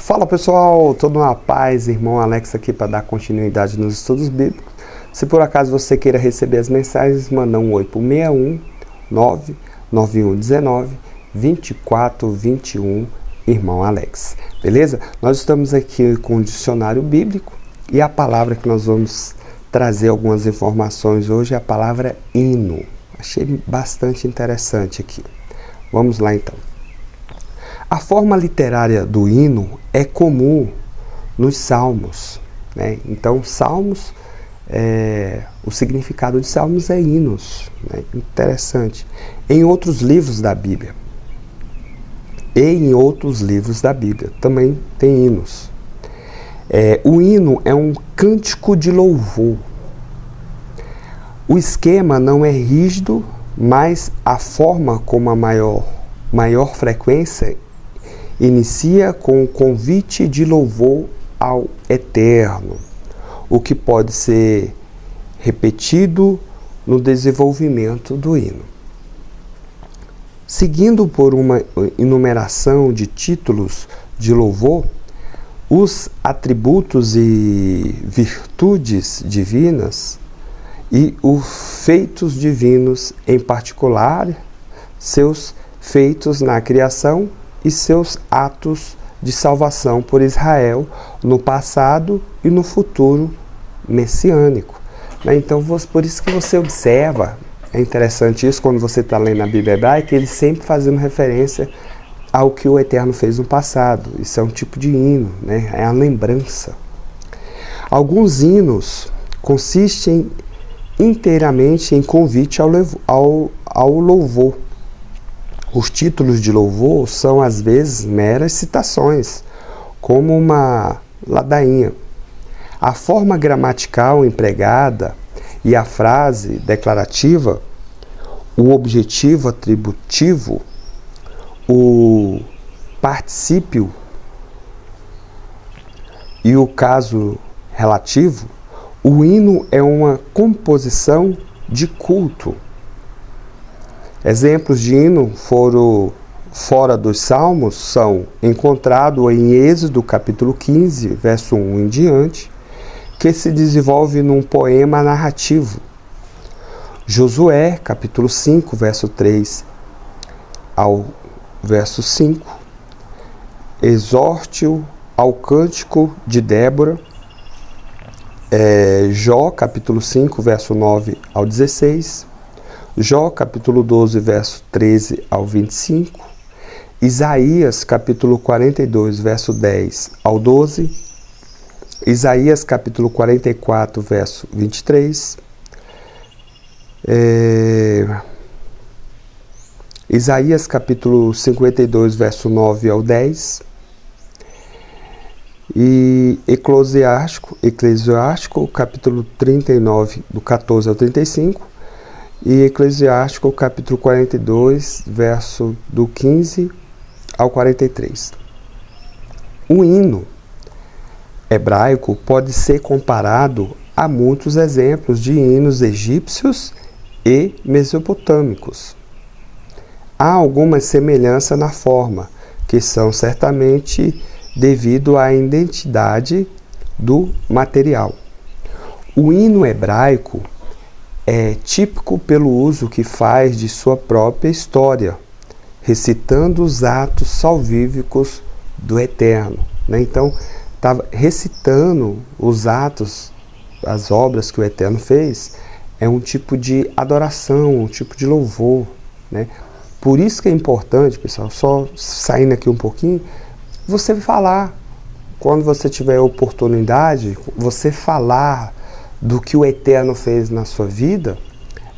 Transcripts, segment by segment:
Fala pessoal, tudo na paz, irmão Alex aqui para dar continuidade nos estudos bíblicos. Se por acaso você queira receber as mensagens, manda um oi para o 61 99119 2421, irmão Alex. Beleza? Nós estamos aqui com o dicionário bíblico e a palavra que nós vamos trazer algumas informações hoje é a palavra hino. Achei bastante interessante aqui. Vamos lá então. A forma literária do hino é comum nos salmos, né? Então, salmos, o significado de salmos é hinos, né? Interessante. Em outros livros da Bíblia. E em outros livros da Bíblia também tem hinos. O hino é um cântico de louvor. O esquema não é rígido, mas a forma como a maior frequência inicia com o convite de louvor ao Eterno, o que pode ser repetido no desenvolvimento do hino. Seguindo por uma enumeração de títulos de louvor, os atributos e virtudes divinas e os feitos divinos, em particular, seus feitos na criação e seus atos de salvação por Israel no passado e no futuro messiânico. Então, por isso que você observa, é interessante isso quando você está lendo a Bíblia hebraica, ele sempre fazendo referência ao que o Eterno fez no passado. Isso é um tipo de hino, né? É a lembrança. Alguns hinos consistem inteiramente em convite ao louvor. Os títulos de louvor são às vezes meras citações, como uma ladainha. A forma gramatical empregada e a frase declarativa, o objetivo atributivo, o particípio e o caso relativo, o hino é uma composição de culto. Exemplos de hino fora dos Salmos são encontrados em Êxodo capítulo 15, verso 1 em diante, que se desenvolve num poema narrativo. Josué capítulo 5, verso 3 ao verso 5, exórtio ao cântico de Débora, Jó capítulo 5, verso 9 ao 16, Jó capítulo 12, verso 13 ao 25, Isaías capítulo 42, verso 10 ao 12, Isaías capítulo 44, verso 23, Isaías capítulo 52, verso 9 ao 10, e Eclesiástico capítulo 39, do 14 ao 35, e Eclesiástico capítulo 42, verso do 15 ao 43. O hino hebraico pode ser comparado a muitos exemplos de hinos egípcios e mesopotâmicos. Há alguma semelhança na forma, que são certamente devido à identidade do material. O hino hebraico é típico pelo uso que faz de sua própria história, recitando os atos salvíficos do Eterno, né? Então, estava recitando os atos, as obras que o Eterno fez, é um tipo de adoração, um tipo de louvor, né? Por isso que é importante, pessoal, só saindo aqui um pouquinho, você falar, quando você tiver oportunidade, você falar do que o Eterno fez na sua vida,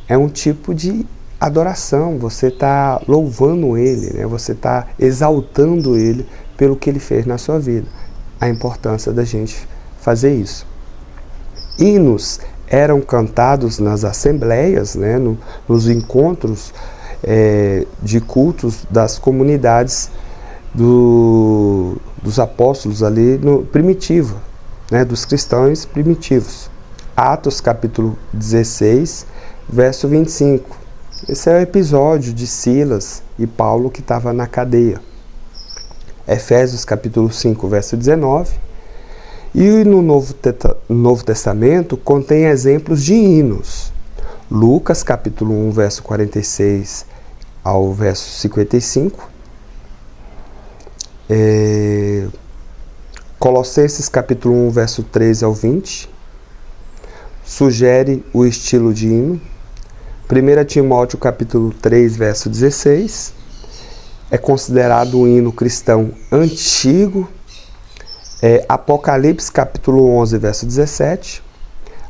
é um tipo de adoração. Você está louvando Ele, né? Você está exaltando Ele pelo que Ele fez na sua vida. A importância da gente fazer isso. Hinos eram cantados nas assembleias, né? Nos encontros de cultos das comunidades dos apóstolos ali no primitivo, né? Dos cristãos primitivos. Atos capítulo 16, verso 25. Esse é o episódio de Silas e Paulo que estava na cadeia. Efésios capítulo 5, verso 19. E no Novo Testamento contém exemplos de hinos. Lucas capítulo 1, verso 46 ao verso 55. Colossenses capítulo 1, verso 13 ao 20. Sugere o estilo de hino. 1 Timóteo capítulo 3, verso 16. É considerado um hino cristão antigo. Apocalipse capítulo 11, verso 17.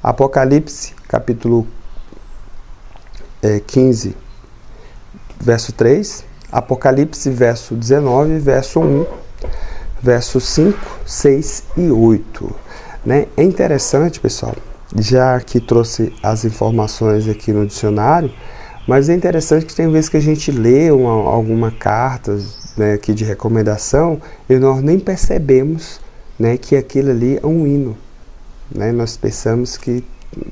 Apocalipse capítulo 15, verso 3. Apocalipse verso 19, verso 1, versos 5, 6 e 8. Né? É interessante, pessoal, já que trouxe as informações aqui no dicionário, mas é interessante que tem vezes que a gente lê alguma carta, né, aqui de recomendação e nós nem percebemos, né, que aquilo ali é um hino. Né? Nós pensamos que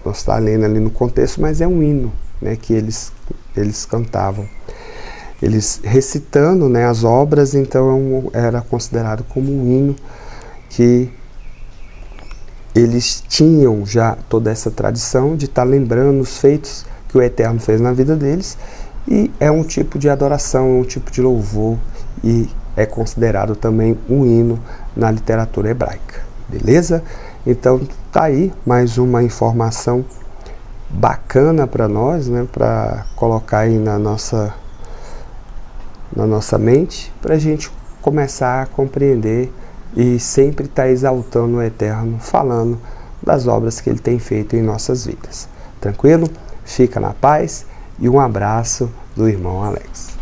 nós estamos lendo ali no contexto, mas é um hino, né, que eles cantavam. Eles recitando, né, as obras, então era considerado como um hino que eles tinham já toda essa tradição de estar lembrando os feitos que o Eterno fez na vida deles, e é um tipo de adoração, um tipo de louvor, e é considerado também um hino na literatura hebraica, beleza? Então tá aí mais uma informação bacana para nós, né, para colocar aí na nossa mente, para a gente começar a compreender e sempre estar exaltando o Eterno, falando das obras que Ele tem feito em nossas vidas. Tranquilo? Fica na paz e um abraço do irmão Alex.